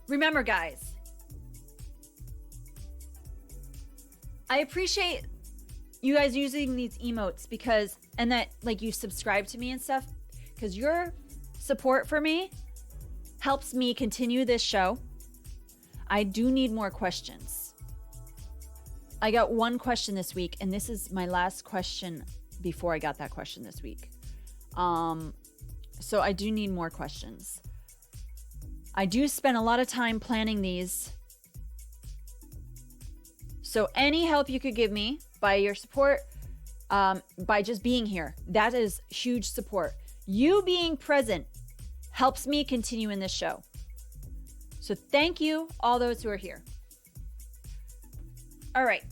Remember, guys, I appreciate you guys using these emotes because, and that like you subscribe to me and stuff, because your support for me helps me continue this show. I do need more questions. I got one question this week, and this is my last question before I got that question this week. So I do need more questions. I do spend a lot of time planning these. So any help you could give me by your support, by just being here, that is huge support. You being present helps me continue in this show. So thank you, all those who are here. All right.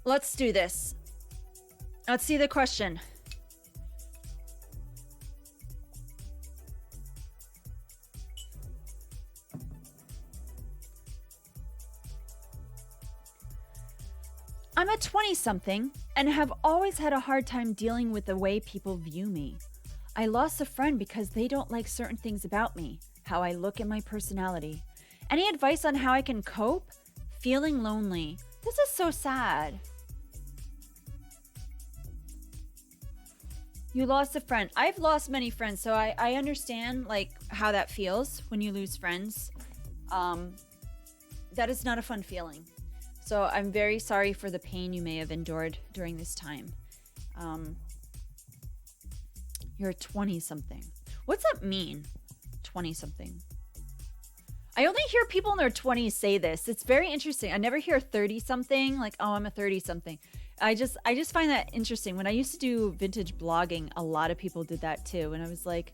Let's do this. Let's see the question. I'm a 20-something and have always had a hard time dealing with the way people view me. I lost a friend because they don't like certain things about me, how I look and my personality. Any advice on how I can cope? Feeling lonely. This is so sad. You lost a friend. I've lost many friends, so I understand like how that feels when you lose friends. That is not a fun feeling. So I'm very sorry for the pain you may have endured during this time. You're a 20-something. What's that mean? 20-something. I only hear people in their 20s say this. It's very interesting. I never hear 30-something like, oh, I'm a 30-something. I just find that interesting. When I used to do vintage blogging, a lot of people did that too. And I was like,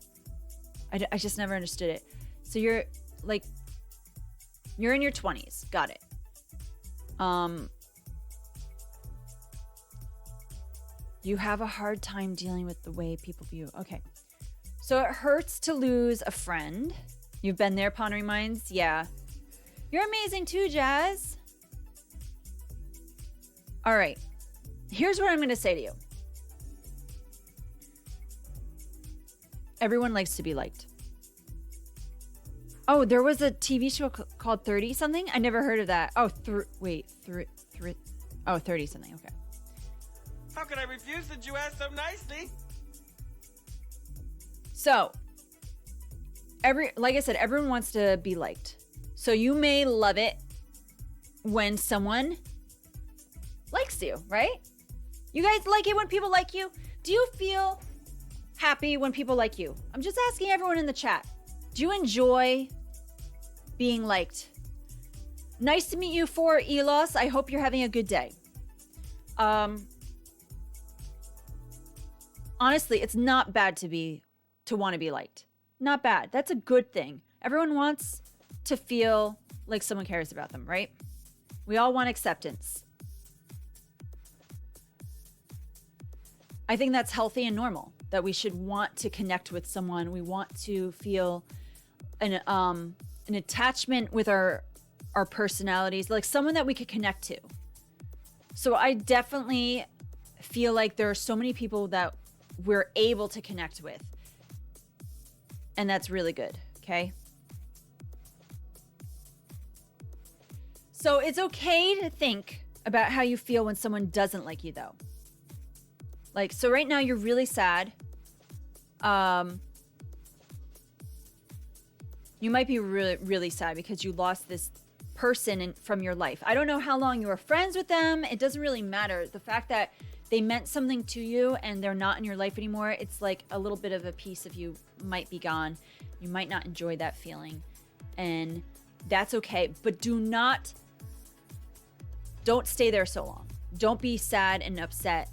I just never understood it. So you're like, you're in your 20s. Got it. You have a hard time dealing with the way people view. Okay. So it hurts to lose a friend. You've been there, Pondering Minds? Yeah. You're amazing too, Jazz. All right. Here's what I'm going to say to you. Everyone likes to be liked. Oh, there was a TV show called 30-something? I never heard of that. Oh, 30-something. Okay. How could I refuse that you asked so nicely? So, like I said, everyone wants to be liked. So you may love it when someone likes you, right? You guys like it when people like you? Do you feel happy when people like you? I'm just asking everyone in the chat. Do you enjoy being liked? Nice to meet you, for Elos. I hope you're having a good day. Honestly, it's not bad to want to be liked. Not bad. That's a good thing. Everyone wants to feel like someone cares about them, right? We all want acceptance. I think that's healthy and normal, that we should want to connect with someone. We want to feel an attachment with our personalities, like someone that we could connect to. So I definitely feel like there are so many people that we're able to connect with. And that's really good, okay? So it's okay to think about how you feel when someone doesn't like you, though. Like, so right now you're really sad. You might be really, really sad because you lost this person from your life. I don't know how long you were friends with them. It doesn't really matter. The fact that they meant something to you and they're not in your life anymore, it's like a little bit of a piece of you might be gone. You might not enjoy that feeling. And that's okay. But don't stay there so long. Don't be sad and upset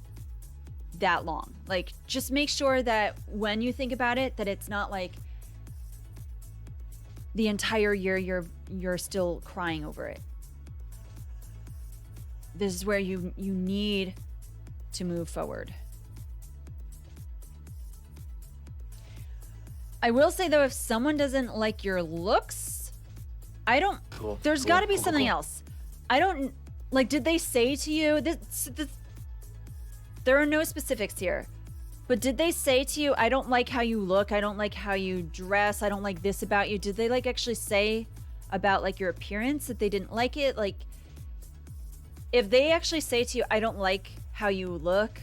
that long. Like, just make sure that when you think about it, that it's not like the entire year you're still crying over it. This is where you need to move forward. I will say though, if someone doesn't like your looks, there's got to be something else. I don't like. Did they say to you? There are no specifics here. But did they say to you, I don't like how you look, I don't like how you dress, I don't like this about you? Did they like actually say about like your appearance that they didn't like it? Like, if they actually say to you, I don't like how you look,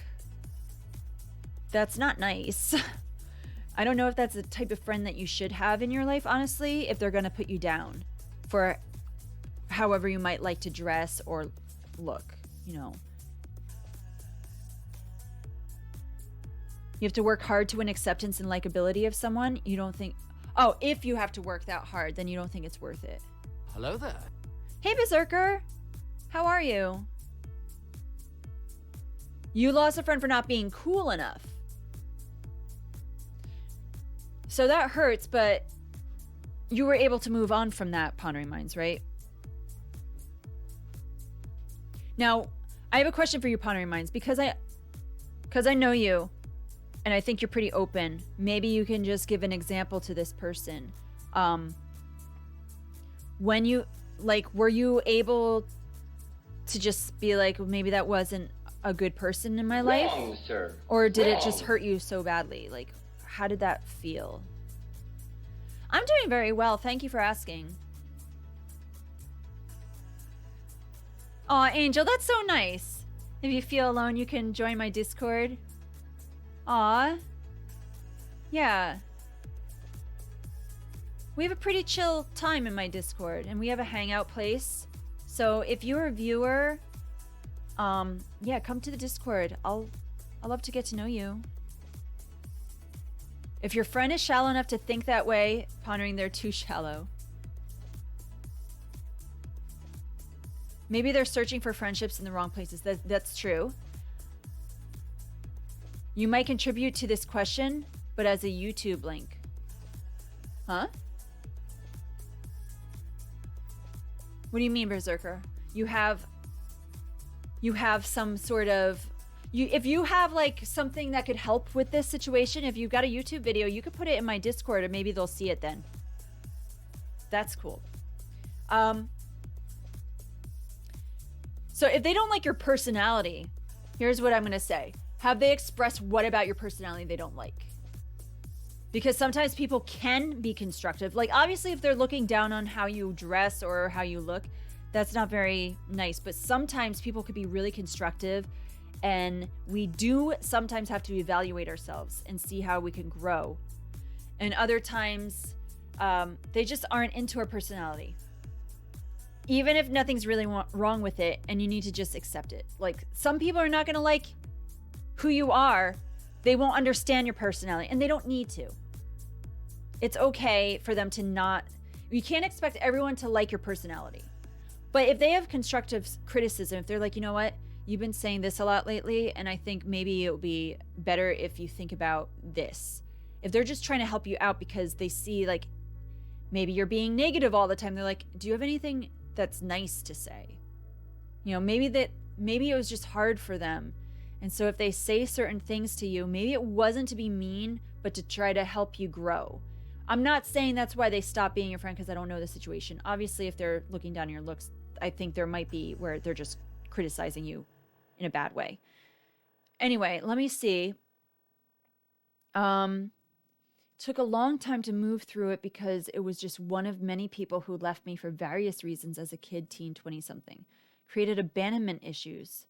that's not nice. I don't know if that's the type of friend that you should have in your life, honestly, if they're going to put you down for however you might like to dress or look, you know. You have to work hard to win acceptance and likability of someone. You don't think, oh, if you have to work that hard, then you don't think it's worth it. Hello there. Hey, Berserker. How are you? You lost a friend for not being cool enough. So that hurts, but you were able to move on from that, Pondering Minds, right? Now, I have a question for you, Pondering Minds, because I know you. And I think you're pretty open. Maybe you can just give an example to this person. When you, like, were you able to just be like, maybe that wasn't a good person in my life? Wrong, sir. Or did Wrong. it just hurt you so badly? Like, how did that feel? I'm doing very well. Thank you for asking. Aw, Angel, that's so nice. If you feel alone, you can join my Discord. Aw. Yeah. We have a pretty chill time in my Discord, and we have a hangout place. So if you're a viewer, yeah, come to the Discord. I'll love to get to know you. If your friend is shallow enough to think that way, pondering they're too shallow. Maybe they're searching for friendships in the wrong places. That's true. You might contribute to this question, but as a YouTube link. Huh? What do you mean, Berserker? You have some sort of... if you have like something that could help with this situation, if you've got a YouTube video, you could put it in my Discord and maybe they'll see it then. That's cool. So if they don't like your personality, here's what I'm going to say. Have they expressed what about your personality they don't like? Because sometimes people can be constructive. Like, obviously, if they're looking down on how you dress or how you look, that's not very nice. But sometimes people could be really constructive. And we do sometimes have to evaluate ourselves and see how we can grow. And other times, they just aren't into our personality. Even if nothing's really wrong with it and you need to just accept it. Like, some people are not going to like who you are. They won't understand your personality, and they don't need to. It's okay for them to not... You can't expect everyone to like your personality. But if they have constructive criticism, if they're like, you know what? You've been saying this a lot lately, and I think maybe it would be better if you think about this. If they're just trying to help you out because they see, like, maybe you're being negative all the time, they're like, do you have anything that's nice to say? You know, maybe it was just hard for them. And so if they say certain things to you, maybe it wasn't to be mean, but to try to help you grow. I'm not saying that's why they stop being your friend, because I don't know the situation. Obviously, if they're looking down on your looks, I think there might be where they're just criticizing you in a bad way. Anyway, let me see. Took a long time to move through it because it was just one of many people who left me for various reasons as a kid, teen, 20-something. Created abandonment issues.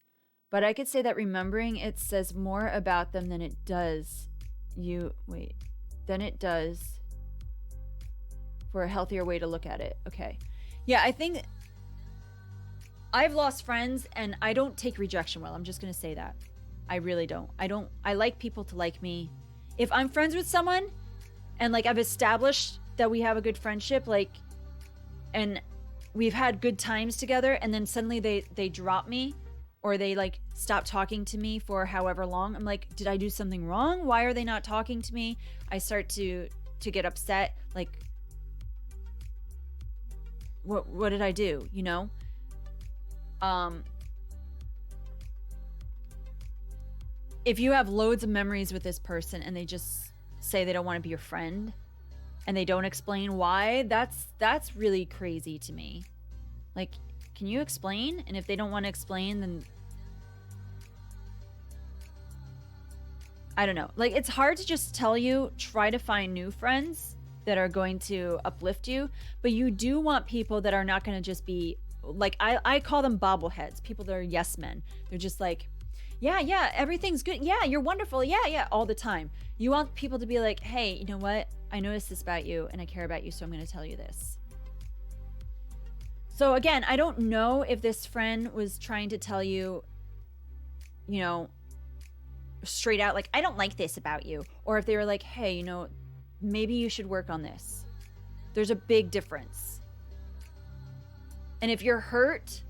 But I could say that remembering it says more about them than it does for a healthier way to look at it. Okay. Yeah, I think I've lost friends and I don't take rejection well. I'm just going to say that. I really don't. I like people to like me. If I'm friends with someone and like I've established that we have a good friendship, like, and we've had good times together, and then suddenly they drop me, or they like stop talking to me for however long, I'm like, did I do something wrong? Why are they not talking to me? I start to get upset. Like, what did I do? You know? If you have loads of memories with this person and they just say they don't want to be your friend and they don't explain why, that's really crazy to me. Like, can you explain? And if they don't want to explain, then I don't know. Like, it's hard to just tell you, try to find new friends that are going to uplift you. But you do want people that are not going to just be like, I call them bobbleheads, people that are yes men. They're just like, yeah, everything's good. Yeah, you're wonderful. Yeah, all the time. You want people to be like, hey, you know what? I noticed this about you and I care about you, so I'm going to tell you this. So again, I don't know if this friend was trying to tell you, you know, straight out, like, I don't like this about you. Or if they were like, hey, you know, maybe you should work on this. There's a big difference. And if you're hurt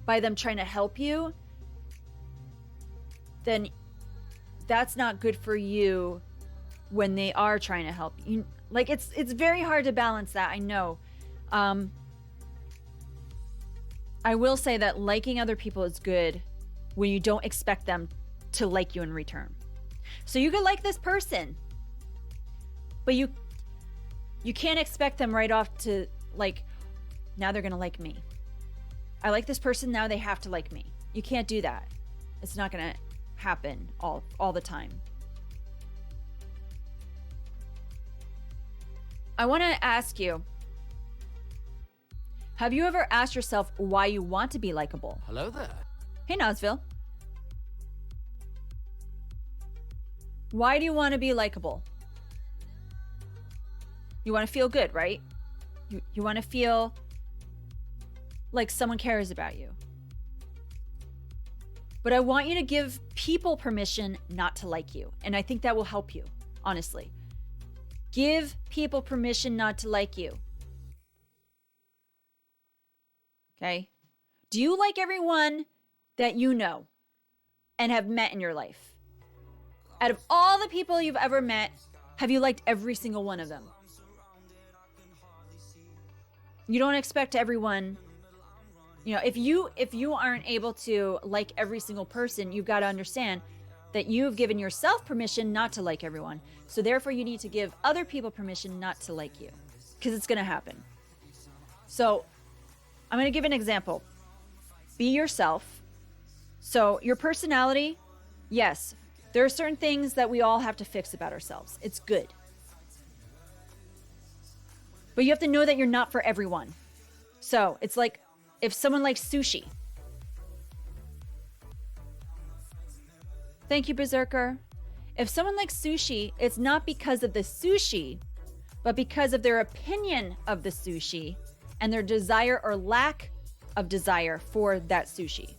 by them trying to help you, then that's not good for you when they are trying to help you. Like, it's very hard to balance that, I know. I will say that liking other people is good when you don't expect them to like you in return. So you could like this person, but you can't expect them right off to, like, now they're gonna like me. I like this person, now they have to like me. You can't do that. It's not gonna happen all the time. I want to ask you, have you ever asked yourself why you want to be likable? Hello there. Hey, Nosville. Why do you want to be likable? You want to feel good, right? You want to feel like someone cares about you. But I want you to give people permission not to like you. And I think that will help you, honestly. Give people permission not to like you. Okay? Do you like everyone that you know and have met in your life? Out of all the people you've ever met, have you liked every single one of them? You don't expect everyone, you know, if you aren't able to like every single person, you've got to understand that you've given yourself permission not to like everyone. So therefore you need to give other people permission not to like you, because it's going to happen. So I'm going to give an example. Be yourself. So your personality, yes, there are certain things that we all have to fix about ourselves. It's good. But you have to know that you're not for everyone. So it's like if someone likes sushi. Thank you, Berserker. If someone likes sushi, it's not because of the sushi, but because of their opinion of the sushi and their desire or lack of desire for that sushi.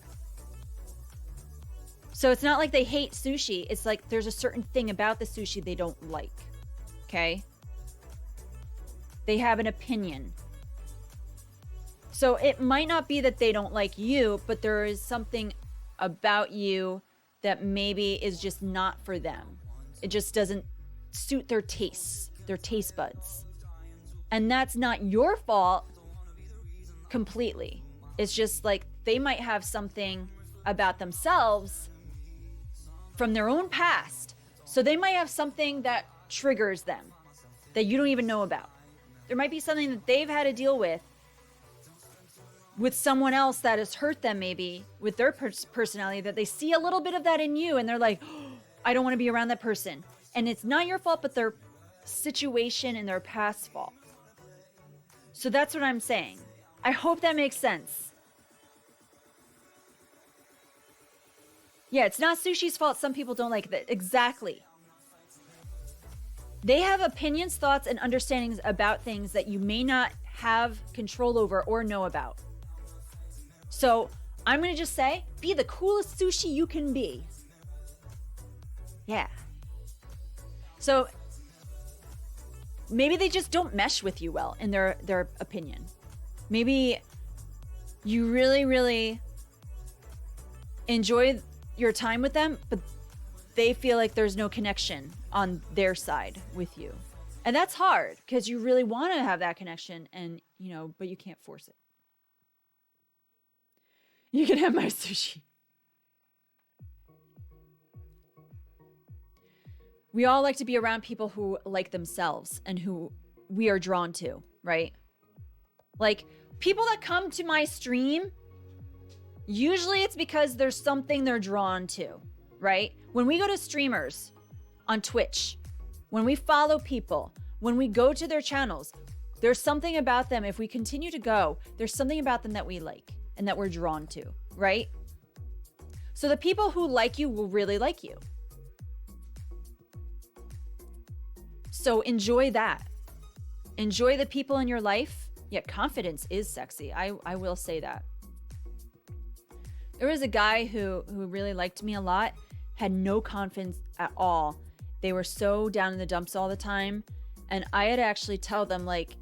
So it's not like they hate sushi. It's like there's a certain thing about the sushi they don't like. Okay? They have an opinion. So it might not be that they don't like you, but there is something about you that maybe is just not for them. It just doesn't suit their tastes, their taste buds. And that's not your fault completely. It's just like they might have something about themselves from their own past. So they might have something that triggers them that you don't even know about. There might be something that they've had to deal with someone else that has hurt them, maybe with their personality, that they see a little bit of that in you and they're like, oh, I don't want to be around that person. And it's not your fault, but their situation and their past fault. So that's what I'm saying. I hope that makes sense. Yeah, it's not sushi's fault. Some people don't like that. Exactly. They have opinions, thoughts, and understandings about things that you may not have control over or know about. So I'm going to just say, be the coolest sushi you can be. Yeah. So maybe they just don't mesh with you well in their opinion. Maybe you really, really enjoy your time with them, but they feel like there's no connection on their side with you. And that's hard because you really want to have that connection and, you know, but you can't force it. You can have my sushi. We all like to be around people who like themselves and who we are drawn to, right? Like people that come to my stream, usually it's because there's something they're drawn to, right? When we go to streamers, on Twitch, when we follow people, when we go to their channels, there's something about them. If we continue to go, there's something about them that we like and that we're drawn to, right? So the people who like you will really like you. So enjoy that. Enjoy the people in your life. Yet confidence is sexy. I will say that. There was a guy who really liked me a lot, had no confidence at all. They were so down in the dumps all the time. And I had to actually tell them, like,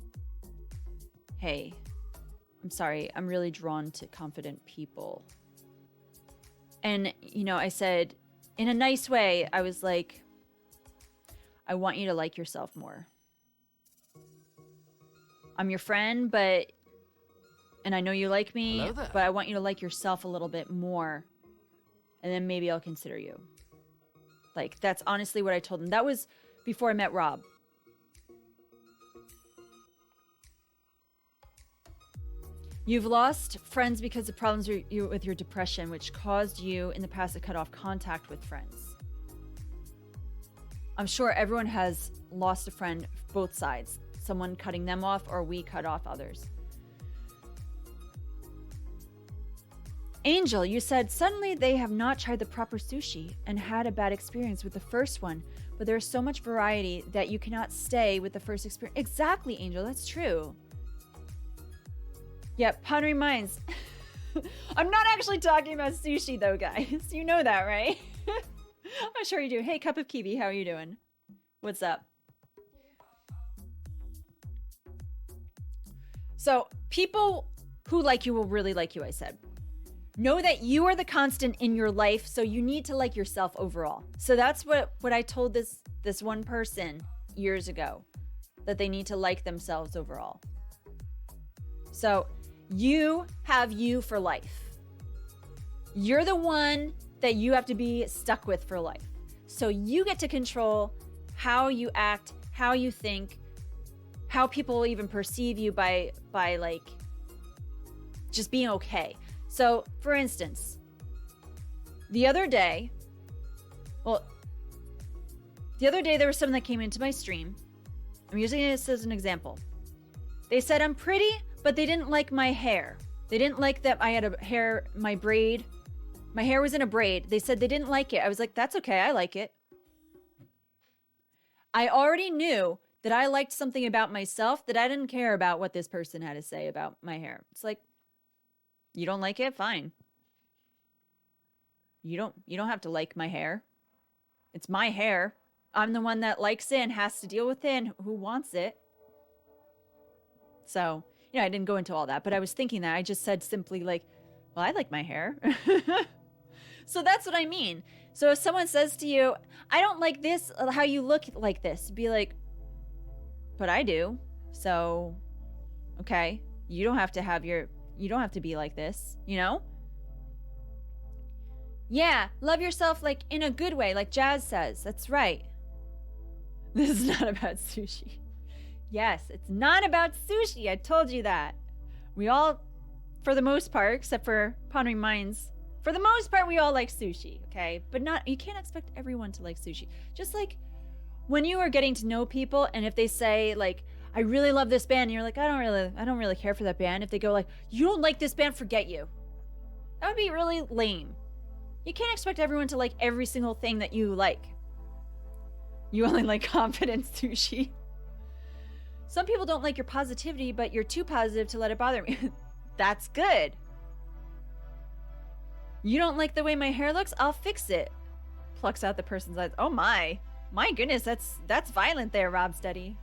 hey, I'm sorry, I'm really drawn to confident people. And, you know, I said, in a nice way, I was like, I want you to like yourself more. I'm your friend, and I know you like me, but I want you to like yourself a little bit more. And then maybe I'll consider you. Like, that's honestly what I told him. That was before I met Rob. You've lost friends because of problems with your depression, which caused you in the past to cut off contact with friends. I'm sure everyone has lost a friend, both sides. Someone cutting them off, or we cut off others. Angel, you said suddenly they have not tried the proper sushi and had a bad experience with the first one, but there's so much variety that you cannot stay with the first experience. Exactly, Angel, that's true. Yeah, Pondering Minds. I'm not actually talking about sushi though, guys. You know that, right? I'm sure you do. Hey, Cup of Kiwi, how are you doing? What's up? So, people who like you will really like you, I said. Know that you are the constant in your life, so you need to like yourself overall. So that's what I told this one person years ago, that they need to like themselves overall. So, you have you for life. You're the one that you have to be stuck with for life. So you get to control how you act, how you think, how people even perceive you by like just being okay. So for instance, the other day there was someone that came into my stream. I'm using this as an example. They said I'm pretty, but they didn't like my hair. They didn't like that I had my braid. My hair was in a braid. They said they didn't like it. I was like, that's okay. I like it. I already knew that I liked something about myself, that I didn't care about what this person had to say about my hair. It's like, you don't like it? Fine. You don't have to like my hair. It's my hair. I'm the one that likes it and has to deal with it and who wants it. So, you know, I didn't go into all that, but I was thinking that. I just said simply like, well, I like my hair. So that's what I mean. So if someone says to you, I don't like this, how you look like this, be like, but I do. So, okay, you don't have to be like this, you know? Yeah, love yourself like in a good way, like Jazz says. That's right. This is not about sushi. Yes, it's not about sushi. I told you that. We all, for the most part, except for Pondering Minds, for the most part, we all like sushi, okay? But you can't expect everyone to like sushi. Just like when you are getting to know people, and if they say like, I really love this band, and you're like, I don't really care for that band. If they go like, you don't like this band, forget you. That would be really lame. You can't expect everyone to like every single thing that you like. You only like confident sushi. Some people don't like your positivity, but you're too positive to let it bother me. That's good. You don't like the way my hair looks? I'll fix it. Plucks out the person's eyes. Oh my goodness, that's violent there, Rob Steady.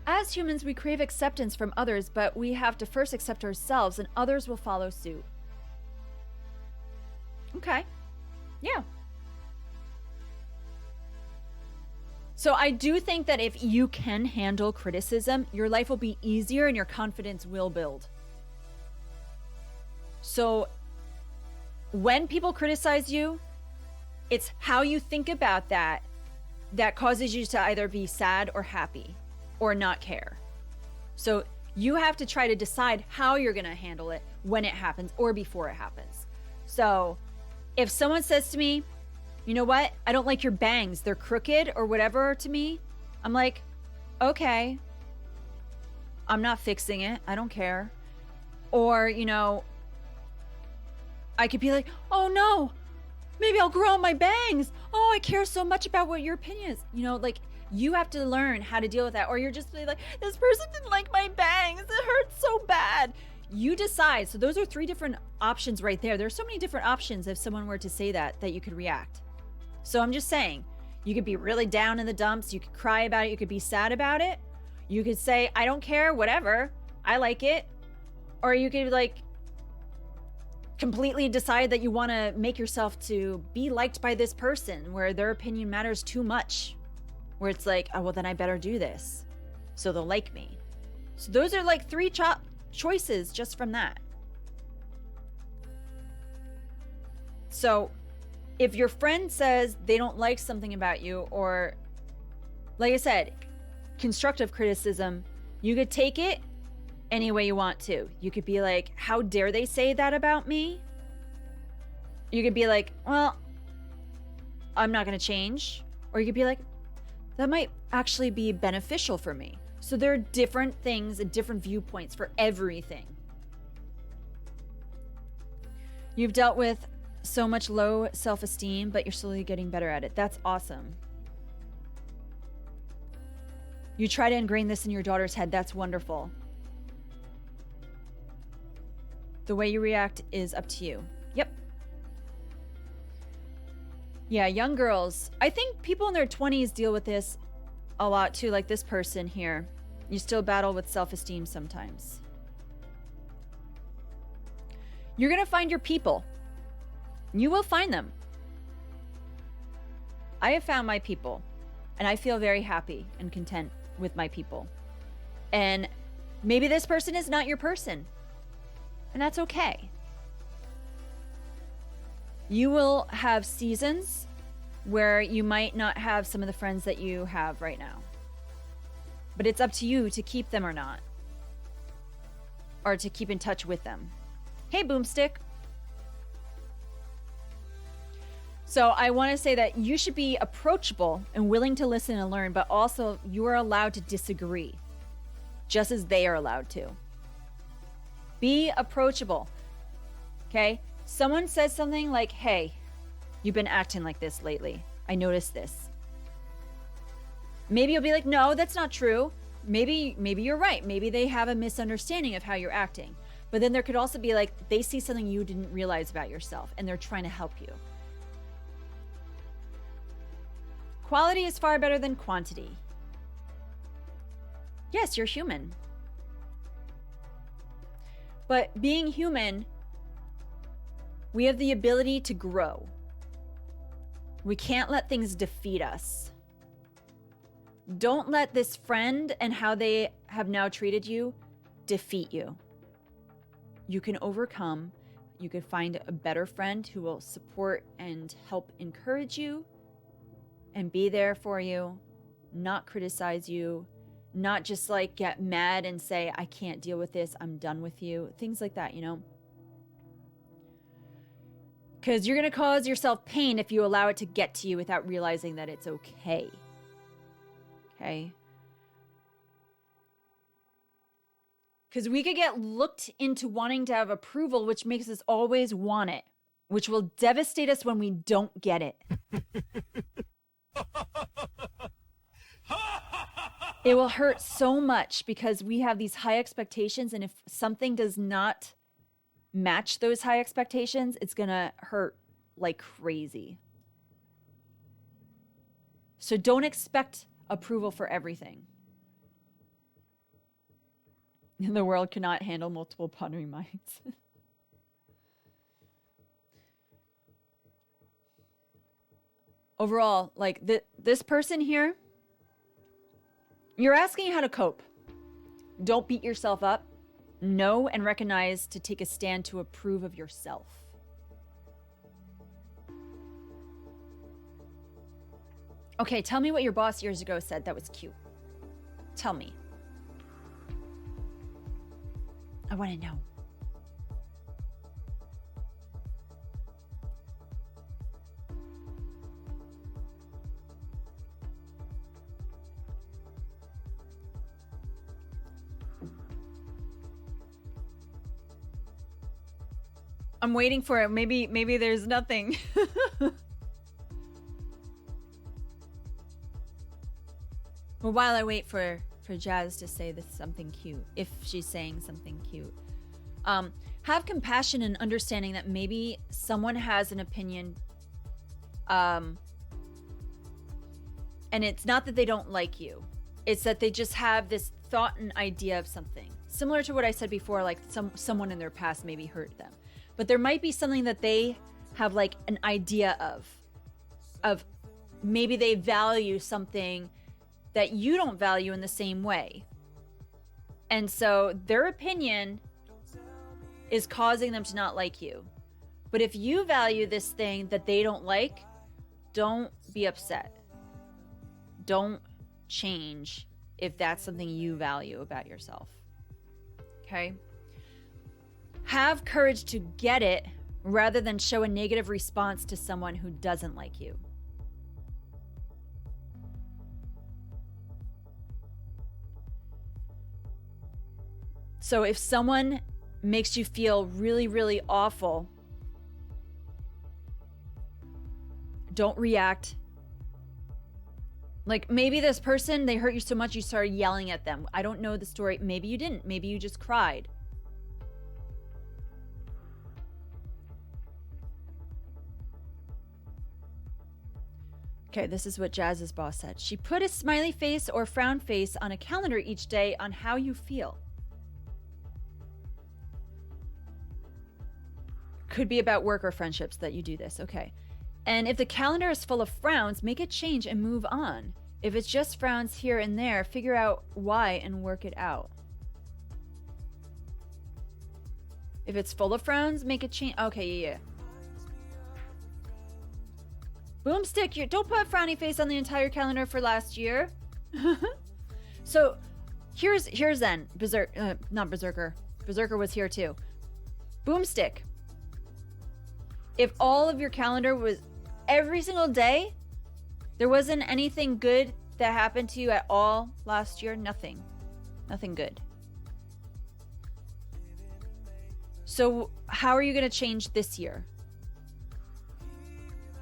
As humans, we crave acceptance from others, but we have to first accept ourselves and others will follow suit. Okay. Yeah. So I do think that if you can handle criticism, your life will be easier and your confidence will build. So when people criticize you, it's how you think about that causes you to either be sad or happy or not care. So you have to try to decide how you're going to handle it when it happens or before it happens. So if someone says to me, you know what? I don't like your bangs. They're crooked or whatever to me. I'm like, okay. I'm not fixing it. I don't care. Or, you know, I could be like, oh no, maybe I'll grow out my bangs. Oh, I care so much about what your opinion is. You know, like, you have to learn how to deal with that. Or you're just like, this person didn't like my bangs. It hurts so bad. You decide. So those are 3 different options right there. There's so many different options if someone were to say that you could react. So I'm just saying, you could be really down in the dumps. You could cry about it. You could be sad about it. You could say, I don't care, whatever. I like it. Or you could like completely decide that you want to make yourself to be liked by this person where their opinion matters too much. Where it's like, oh, well, then I better do this so they'll like me. So those are like 3 choices just from that. So if your friend says they don't like something about you, or like I said, constructive criticism, you could take it any way you want to. You could be like, how dare they say that about me? You could be like, well, I'm not going to change. Or you could be like, that might actually be beneficial for me. So there are different things and different viewpoints for everything. You've dealt with so much low self-esteem, but you're slowly getting better at it. That's awesome. You try to ingrain this in your daughter's head. That's wonderful. The way you react is up to you. Yep. Yeah, young girls. I think people in their 20s deal with this a lot too, like this person here. You still battle with self-esteem sometimes. You're going to find your people. You will find them. I have found my people, and I feel very happy and content with my people. And maybe this person is not your person, and that's okay. You will have seasons where you might not have some of the friends that you have right now. But it's up to you to keep them or not. Or to keep in touch with them. Hey, Boomstick. So I want to say that you should be approachable and willing to listen and learn, but also you are allowed to disagree, just as they are allowed to. Be approachable. Okay? Someone says something like, hey, you've been acting like this lately. I noticed this. Maybe you'll be like, no, that's not true. Maybe you're right. Maybe they have a misunderstanding of how you're acting. But then there could also be like, they see something you didn't realize about yourself and they're trying to help you. Quality is far better than quantity. Yes, you're human. But being human, we have the ability to grow. We can't let things defeat us. Don't let this friend and how they have now treated you defeat you. You can overcome. You could find a better friend who will support and help encourage you and be there for you, not criticize you, not just like get mad and say, I can't deal with this, I'm done with you. Things like that, you know? Because you're going to cause yourself pain if you allow it to get to you without realizing that it's okay. Okay? Because we could get looked into wanting to have approval, which makes us always want it, which will devastate us when we don't get it. It will hurt so much because we have these high expectations, and if something does not match those high expectations, it's gonna hurt like crazy. So don't expect approval for everything. The world cannot handle multiple pondering minds. Overall, like this person here, you're asking how to cope. Don't beat yourself up. Know and recognize to take a stand to approve of yourself. Okay, tell me what your boss years ago said that was cute. Tell me. I want to know. I'm waiting for it. Maybe there's nothing. Well, while I wait for Jazz to say this something cute, if she's saying something cute, have compassion and understanding that maybe someone has an opinion, and it's not that they don't like you, it's that they just have this thought and idea of something similar to what I said before, like someone in their past maybe hurt them, but there might be something that they have like an idea of maybe they value something that you don't value in the same way. And so their opinion is causing them to not like you. But if you value this thing that they don't like, don't be upset. Don't change if that's something you value about yourself. Okay? Have courage to get it rather than show a negative response to someone who doesn't like you. So if someone makes you feel really, really awful, don't react. Like maybe this person, they hurt you so much you started yelling at them. I don't know the story. Maybe you didn't. Maybe you just cried. Okay, this is what Jazz's boss said. She put a smiley face or frown face on a calendar each day on how you feel. Could be about work or friendships that you do this. Okay. And if the calendar is full of frowns, make a change and move on. If it's just frowns here and there, figure out why and work it out. If it's full of frowns, make a change. Okay, yeah. Boomstick, don't put a frowny face on the entire calendar for last year. So here's then not Berserker. Berserker was here too. Boomstick. If all of your calendar was every single day, there wasn't anything good that happened to you at all last year, nothing good. So how are you going to change this year?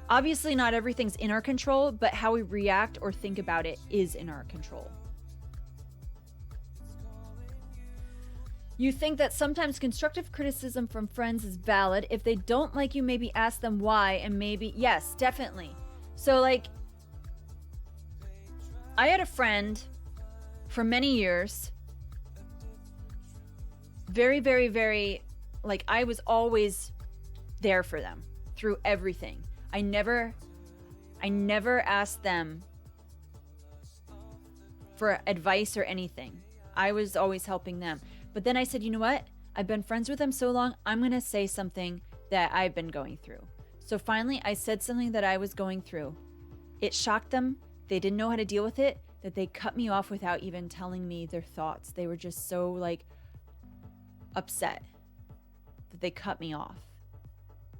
Obviously not everything's in our control, but how we react or think about it is in our control. You think that sometimes constructive criticism from friends is valid. If they don't like you, maybe ask them why, and maybe, yes, definitely. So like, I had a friend for many years, very, very, very, like I was always there for them through everything. I never asked them for advice or anything. I was always helping them. But then I said, you know what? I've been friends with them so long, I'm going to say something that I've been going through. So finally, I said something that I was going through. It shocked them. They didn't know how to deal with it, that they cut me off without even telling me their thoughts. They were just so like upset that they cut me off.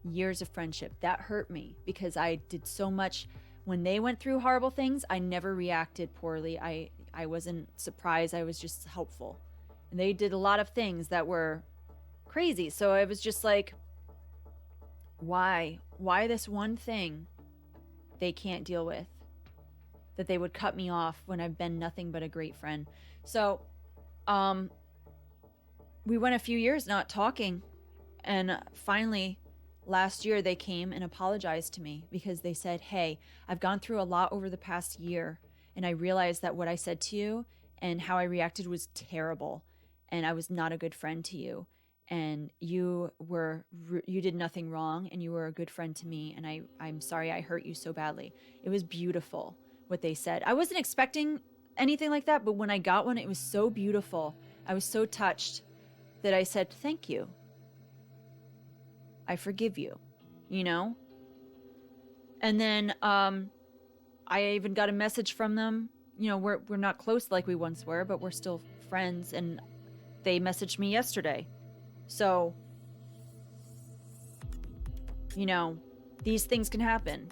Years of friendship. That hurt me because I did so much. When they went through horrible things, I never reacted poorly. I wasn't surprised. I was just helpful. And they did a lot of things that were crazy. So I was just like, why? Why this one thing they can't deal with? That they would cut me off when I've been nothing but a great friend. So, we went a few years not talking. And finally, last year they came and apologized to me because they said, hey, I've gone through a lot over the past year. And I realized that what I said to you and how I reacted was terrible. And I was not a good friend to you. And you did nothing wrong, and you were a good friend to me. And I'm sorry I hurt you so badly. It was beautiful what they said. I wasn't expecting anything like that, but when I got one, it was so beautiful. I was so touched that I said, thank you. I forgive you, you know? And then I even got a message from them. You know, we're not close like we once were, but we're still friends. And they messaged me yesterday. So, you know, these things can happen.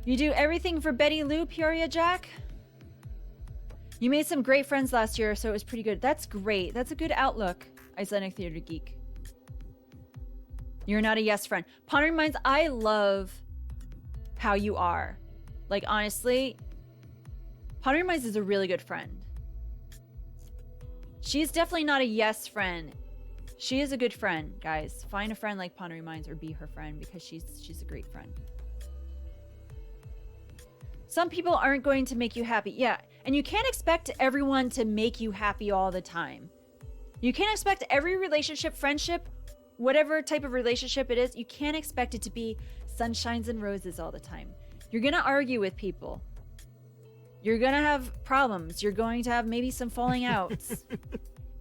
You do everything for Betty Lou, Peoria Jack? You made some great friends last year, so it was pretty good. That's great. That's a good outlook, Icelandic Theater Geek. You're not a yes friend. Pondering Minds, I love how you are. Like, honestly, Pondering Minds is a really good friend. She's definitely not a yes friend. She is a good friend, guys. Find a friend like Pondering Minds or be her friend because she's a great friend. Some people aren't going to make you happy. Yeah, and you can't expect everyone to make you happy all the time. You can't expect every relationship, friendship, whatever type of relationship it is, you can't expect it to be sunshines and roses all the time. You're going to argue with people. You're going to have problems. You're going to have maybe some falling outs.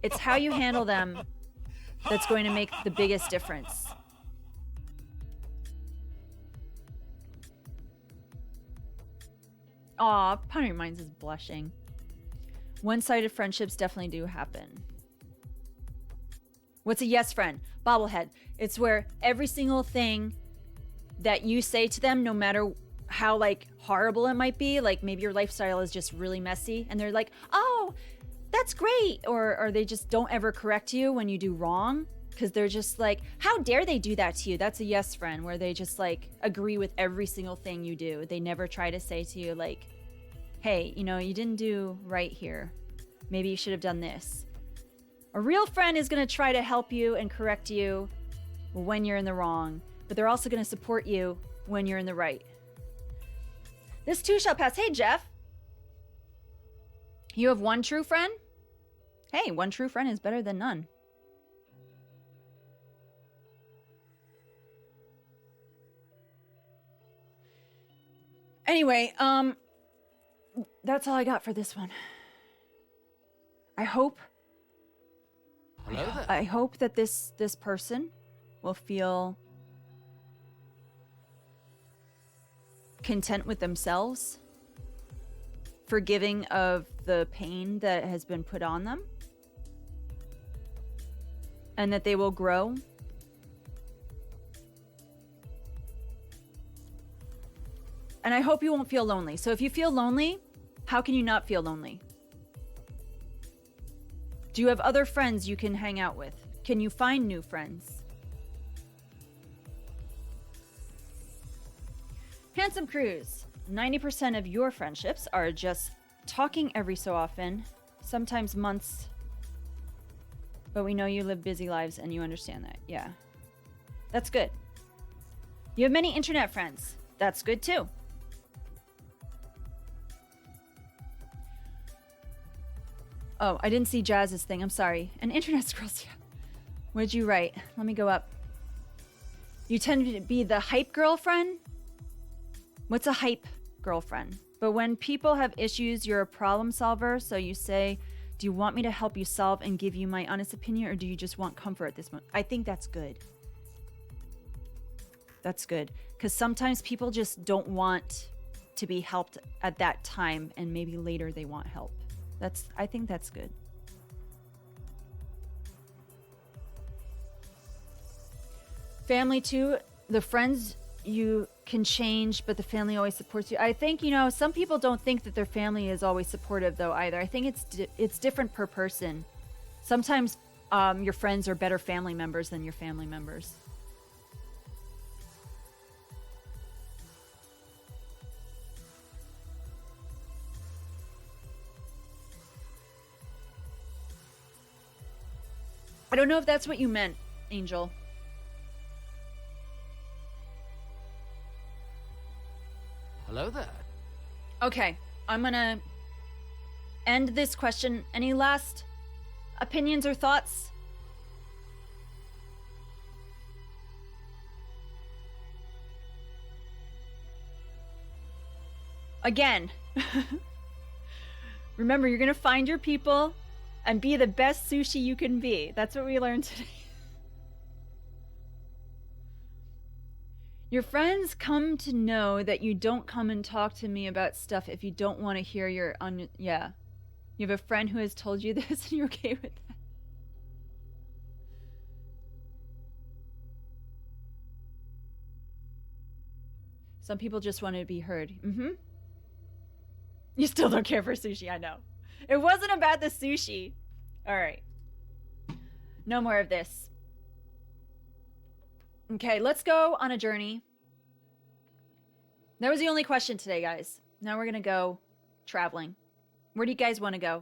It's how you handle them that's going to make the biggest difference. Aw, Pondering Minds is blushing. One-sided friendships definitely do happen. What's a yes friend? Bobblehead. It's where every single thing that you say to them, no matter how like horrible it might be, like maybe your lifestyle is just really messy and they're like, oh, that's great. Or they just don't ever correct you when you do wrong because they're just like, how dare they do that to you? That's a yes friend where they just like agree with every single thing you do. They never try to say to you like, hey, you know, you didn't do right here. Maybe you should have done this. A real friend is going to try to help you and correct you when you're in the wrong, but they're also going to support you when you're in the right. This too shall pass. Hey, Jeff. You have one true friend? Hey, one true friend is better than none. Anyway, that's all I got for this one. I hope that this person will feel content with themselves, forgiving of the pain that has been put on them, and that they will grow. And I hope you won't feel lonely. So if you feel lonely, how can you not feel lonely? Do you have other friends you can hang out with? Can you find new friends? Handsome Cruz, 90% of your friendships are just talking every so often, sometimes months, but we know you live busy lives and you understand that. Yeah, that's good. You have many internet friends. That's good too. Oh, I didn't see Jazz's thing. I'm sorry. An internet scrolls. Yeah. What did you write? Let me go up. You tend to be the hype girlfriend? What's a hype girlfriend? But when people have issues, you're a problem solver. So you say, do you want me to help you solve and give you my honest opinion? Or do you just want comfort at this moment? I think that's good. That's good. Because sometimes people just don't want to be helped at that time. And maybe later they want help. I think that's good. Family too, the friends you can change, but the family always supports you. I think, you know, some people don't think that their family is always supportive though either. I think it's different per person. Sometimes your friends are better family members than your family members. I don't know if that's what you meant, Angel. Hello there. Okay, I'm gonna end this question. Any last opinions or thoughts? Again, remember, you're gonna find your people and be the best sushi you can be. That's what we learned today. Your friends come to know that you don't come and talk to me about stuff if you don't want to hear your yeah. You have a friend who has told you this and you're okay with that. Some people just want to be heard. You still don't care for sushi, I know. It wasn't about the sushi. All right. No more of this. Okay, let's go on a journey. That was the only question today, guys. Now we're going to go traveling. Where do you guys want to go?